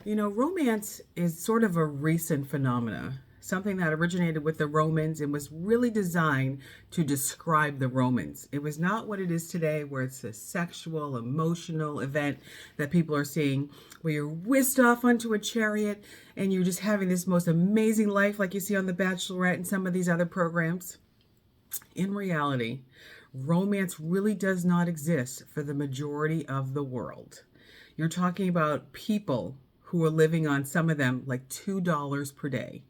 Romance is sort of a recent phenomena, something that originated with the Romans and was really designed to describe the Romans. It was not what it is today, where it's a sexual, emotional event that people are seeing, where you're whisked off onto a chariot and you're just having this most amazing life like you see on The Bachelorette and some of these other programs. In reality, romance really does not exist for the majority of the world. You're talking about people who are living on, some of them, like $2 per day.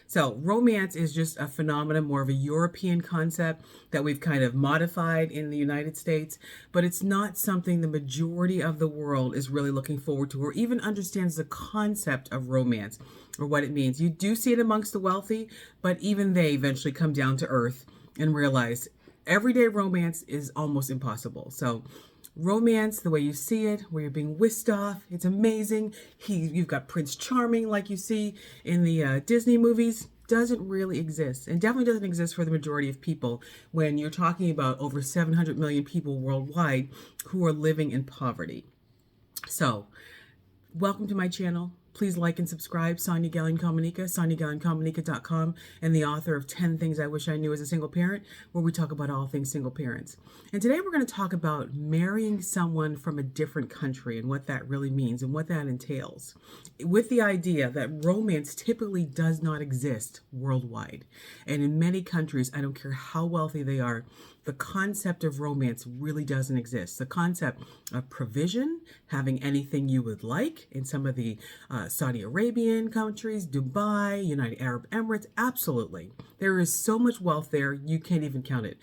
So romance is just a phenomenon, more of a European concept that we've kind of modified in the United States, but it's not something the majority of the world is really looking forward to or even understands the concept of romance or what it means. You do see it amongst the wealthy, but even they eventually come down to earth and realize everyday romance is almost impossible. So romance, the way you see it, where you're being whisked off, it's amazing. You've got Prince Charming like you see in the Disney movies, doesn't really exist, and definitely doesn't exist for the majority of people when you're talking about over 700 million people worldwide who are living in poverty. So welcome to my channel. Please like and subscribe. Sonia Gallion Comunica, SoniaGallionComunica.com, and the author of 10 Things I Wish I Knew as a Single Parent, where we talk about all things single parents. And today we're going to talk about marrying someone from a different country and what that really means and what that entails, with the idea that romance typically does not exist worldwide. And in many countries, I don't care how wealthy they are, the concept of romance really doesn't exist. The concept of provision, having anything you would like in some of the Saudi Arabian countries, Dubai, United Arab Emirates, absolutely. There is so much wealth there, you can't even count it.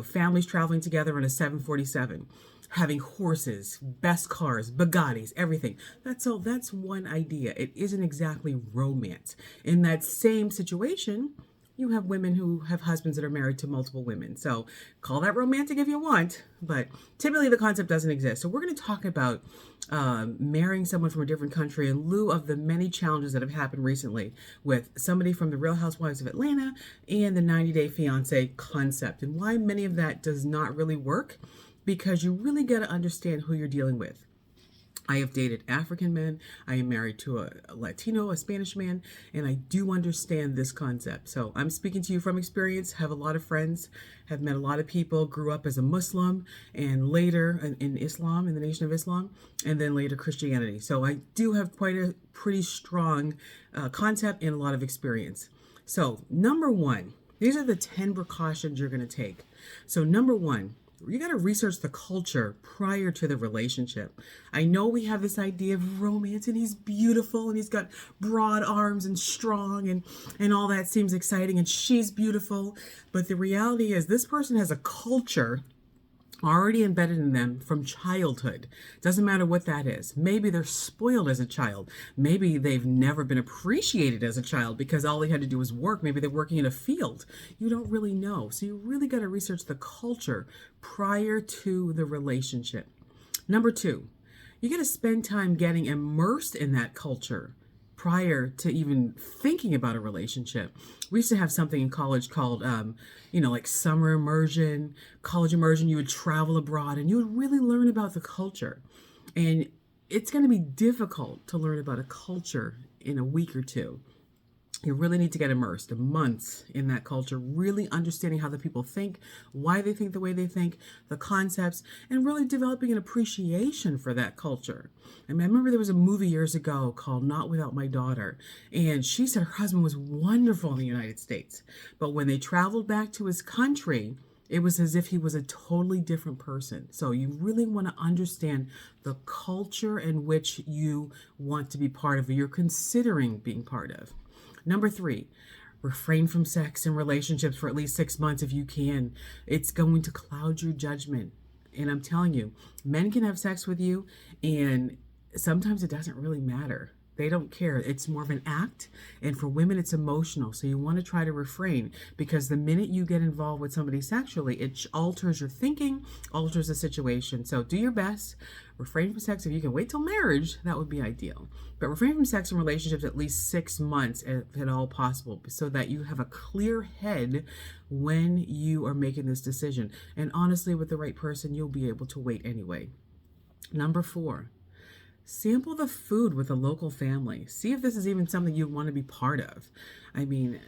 Families traveling together on a 747, having horses, best cars, Bugattis, everything. That's one idea. It isn't exactly romance. In that same situation, you have women who have husbands that are married to multiple women. So call that romantic if you want, but typically the concept doesn't exist. So we're going to talk about marrying someone from a different country in lieu of the many challenges that have happened recently with somebody from the Real Housewives of Atlanta and the 90-Day Fiance concept, and why many of that does not really work, because you really got to understand who you're dealing with. I have dated African men. I am married to a Latino, a Spanish man, and I do understand this concept. So I'm speaking to you from experience, have a lot of friends, have met a lot of people, grew up as a Muslim, and later in Islam, in the Nation of Islam, and then later Christianity. So I do have quite a pretty strong concept and a lot of experience. So number one, these are the 10 precautions you're going to take. So number one, you got to research the culture prior to the relationship. I know we have this idea of romance and he's beautiful and he's got broad arms and strong and all that seems exciting and she's beautiful. But the reality is this person has a culture already embedded in them from childhood. Doesn't matter what that is. Maybe they're spoiled as a child. Maybe they've never been appreciated as a child because all they had to do was work. Maybe they're working in a field. You don't really know. So you really got to research the culture prior to the relationship. Number two, you got to spend time getting immersed in that culture prior to even thinking about a relationship. We used to have something in college called, like summer immersion, college immersion. You would travel abroad and you would really learn about the culture. And it's going to be difficult to learn about a culture in a week or two. You really need to get immersed months in that culture, really understanding how the people think, why they think the way they think, the concepts, and really developing an appreciation for that culture. I remember there was a movie years ago called Not Without My Daughter, and she said her husband was wonderful in the United States. But when they traveled back to his country, it was as if he was a totally different person. So you really want to understand the culture in which you want to be part of, or you're considering being part of. Number three, refrain from sex and relationships for at least 6 months if you can. It's going to cloud your judgment. And I'm telling you, men can have sex with you and sometimes it doesn't really matter. They don't care. It's more of an act. And for women, it's emotional. So you want to try to refrain, because the minute you get involved with somebody sexually, it alters your thinking, alters the situation. So do your best. Refrain from sex. If you can wait till marriage, that would be ideal. But refrain from sex and relationships at least 6 months, if at all possible, so that you have a clear head when you are making this decision. And honestly, with the right person, you'll be able to wait anyway. Number four, Sample the food with a local family. See if this is even something you want to be part of. I mean,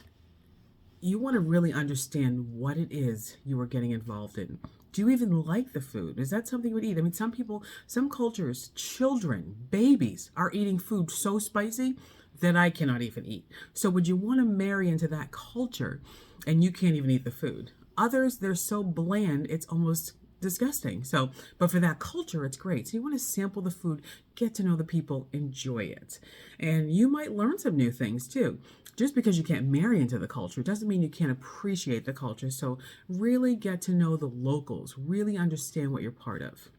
you want to really understand what it is you are getting involved in. Do you even like the food? Is that something you would eat? I mean, some people, some cultures, children, babies are eating food so spicy that I cannot even eat. So, would you want to marry into that culture and you can't even eat the food? Others, they're so bland, it's almost disgusting. So, but for that culture, it's great. So, you want to sample the food, get to know the people, enjoy it. And you might learn some new things too. Just because you can't marry into the culture doesn't mean you can't appreciate the culture. So, really get to know the locals, really understand what you're part of.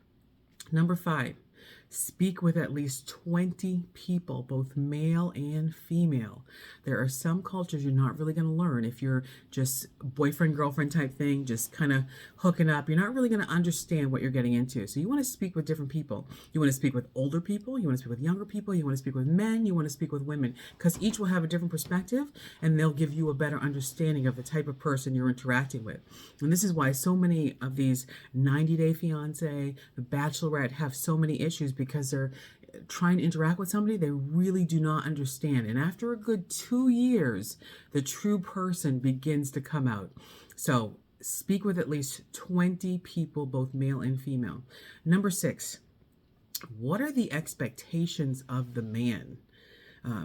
Number 5, speak with at least 20 people, both male and female. There are some cultures you're not really going to learn if you're just boyfriend, girlfriend type thing, just kind of hooking up. You're not really going to understand what you're getting into. So you want to speak with different people. You want to speak with older people. You want to speak with younger people. You want to speak with men. You want to speak with women, because each will have a different perspective and they'll give you a better understanding of the type of person you're interacting with. And this is why so many of these 90-day fiance, the bachelorette have so many issues, because they're trying to interact with somebody they really do not understand. And after a good 2 years, the true person begins to come out. So speak with at least 20 people, both male and female. Number 6, what are the expectations of the man?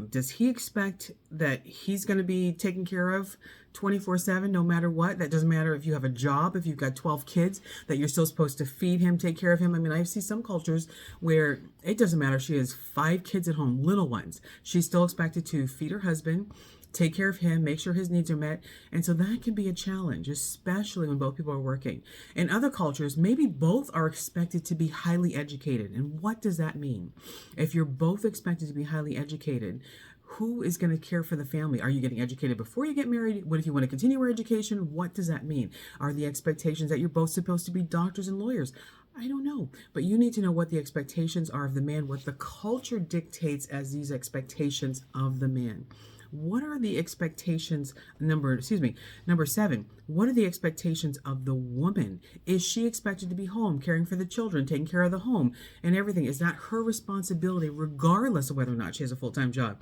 Does he expect that he's going to be taken care of 24/7 no matter what? That doesn't matter if you have a job, if you've got 12 kids, that you're still supposed to feed him, take care of him. I mean, I see some cultures where it doesn't matter. She has 5 kids at home, little ones. She's still expected to feed her husband, take care of him, make sure his needs are met. And so that can be a challenge, especially when both people are working. In other cultures, maybe both are expected to be highly educated. And what does that mean? If you're both expected to be highly educated, who is going to care for the family? Are you getting educated before you get married? What if you want to continue your education? What does that mean? Are the expectations that you're both supposed to be doctors and lawyers? I don't know, but you need to know what the expectations are of the man, what the culture dictates as these expectations of the man. What are the expectations, number 7, what are the expectations of the woman? Is she expected to be home, caring for the children, taking care of the home and everything? Is that her responsibility, regardless of whether or not she has a full-time job?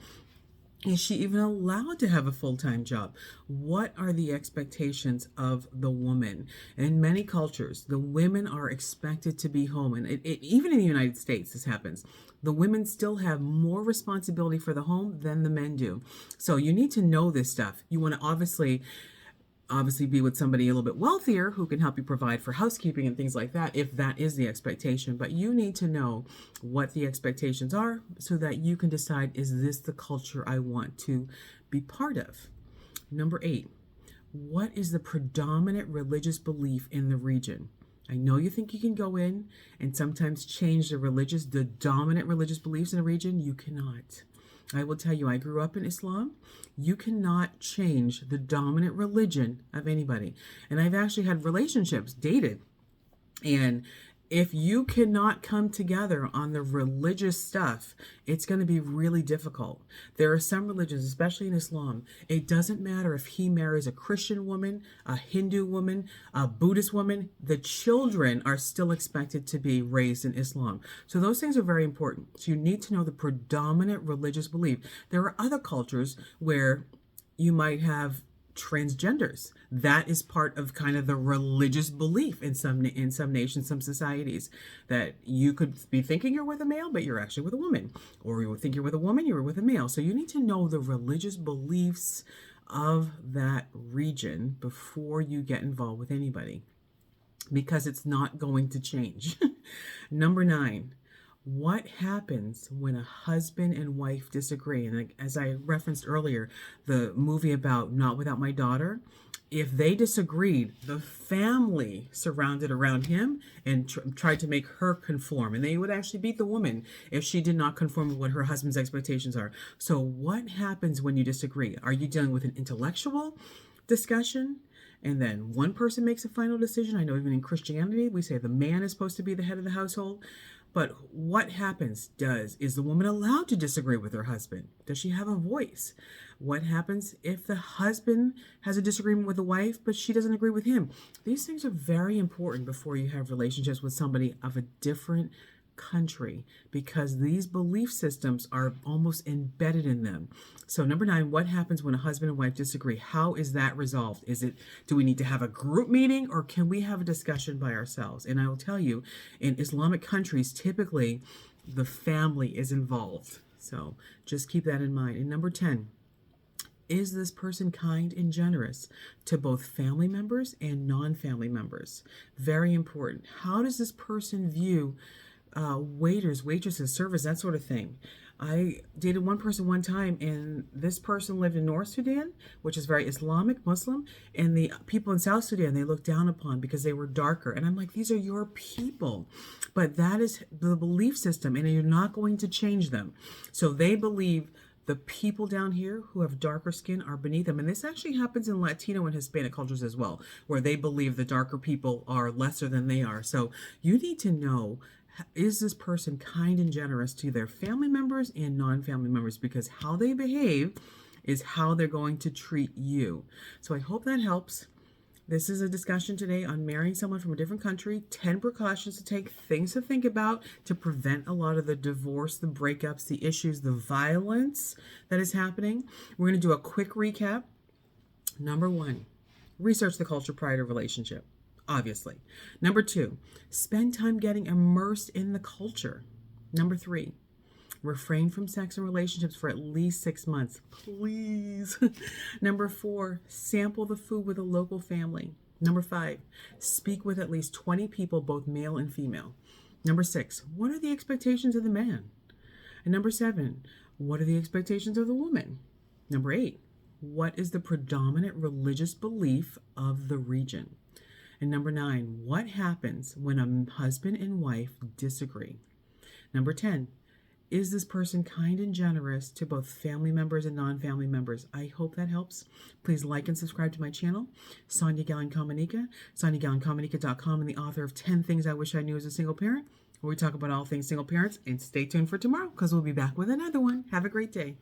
Is she even allowed to have a full-time job? What are the expectations of the woman? In many cultures, the women are expected to be home. And even in the United States, this happens. The women still have more responsibility for the home than the men do. So you need to know this stuff. You want to obviously be with somebody a little bit wealthier who can help you provide for housekeeping and things like that, if that is the expectation. But you need to know what the expectations are so that you can decide, is this the culture I want to be part of? Number 8, what is the predominant religious belief in the region? I know you think you can go in and sometimes change the dominant religious beliefs in a region. You cannot. I will tell you, I grew up in Islam. You cannot change the dominant religion of anybody. And I've actually had relationships, dated, and if you cannot come together on the religious stuff, it's going to be really difficult. There are some religions, especially in Islam, it doesn't matter if he marries a Christian woman, a Hindu woman, a Buddhist woman, the children are still expected to be raised in Islam. So those things are very important. So you need to know the predominant religious belief. There are other cultures where you might have transgenders. That is part of kind of the religious belief in some nations, some societies, that you could be thinking you're with a male, but you're actually with a woman, or you would think you're with a woman, you're with a male. So you need to know the religious beliefs of that region before you get involved with anybody, because it's not going to change. Number 9, what happens when a husband and wife disagree? And as I referenced earlier, the movie about Not Without My Daughter, if they disagreed, the family surrounded around him and tried to make her conform. And they would actually beat the woman if she did not conform with what her husband's expectations are. So what happens when you disagree? Are you dealing with an intellectual discussion, and then one person makes a final decision? I know even in Christianity, we say the man is supposed to be the head of the household. But what happens? Is the woman allowed to disagree with her husband? Does she have a voice? What happens if the husband has a disagreement with the wife, but she doesn't agree with him? These things are very important before you have relationships with somebody of a different country because these belief systems are almost embedded in them. So number 9, what happens when a husband and wife disagree? How is that resolved? Do we need to have a group meeting, or can we have a discussion by ourselves? And I will tell you, in Islamic countries, typically the family is involved. So just keep that in mind. And number 10, is this person kind and generous to both family members and non-family members? Very important. How does this person view waiters, waitresses, servers, that sort of thing? I dated one person one time, and this person lived in North Sudan, which is very Islamic, Muslim, and the people in South Sudan, they looked down upon because they were darker. And I'm like, these are your people. But that is the belief system, and you're not going to change them. So they believe the people down here who have darker skin are beneath them. And this actually happens in Latino and Hispanic cultures as well, where they believe the darker people are lesser than they are. So you need to know, is this person kind and generous to their family members and non-family members? Because how they behave is how they're going to treat you. So I hope that helps. This is a discussion today on marrying someone from a different country, 10 precautions to take, things to think about to prevent a lot of the divorce, the breakups, the issues, the violence that is happening. We're going to do a quick recap. Number 1, research the culture prior to relationship, obviously. Number 2, spend time getting immersed in the culture. Number 3, refrain from sex and relationships for at least 6 months, please. Number 4, sample the food with a local family. Number 5, speak with at least 20 people, both male and female. Number 6, what are the expectations of the man? And number 7, what are the expectations of the woman? Number 8, what is the predominant religious belief of the region? And number 9, what happens when a husband and wife disagree? Number 10, is this person kind and generous to both family members and non-family members? I hope that helps. Please like and subscribe to my channel, Sonia Gallen Comunica, SoniaGallenComunica.com, and the author of 10 Things I Wish I Knew as a Single Parent, where we talk about all things single parents. And stay tuned for tomorrow, because we'll be back with another one. Have a great day.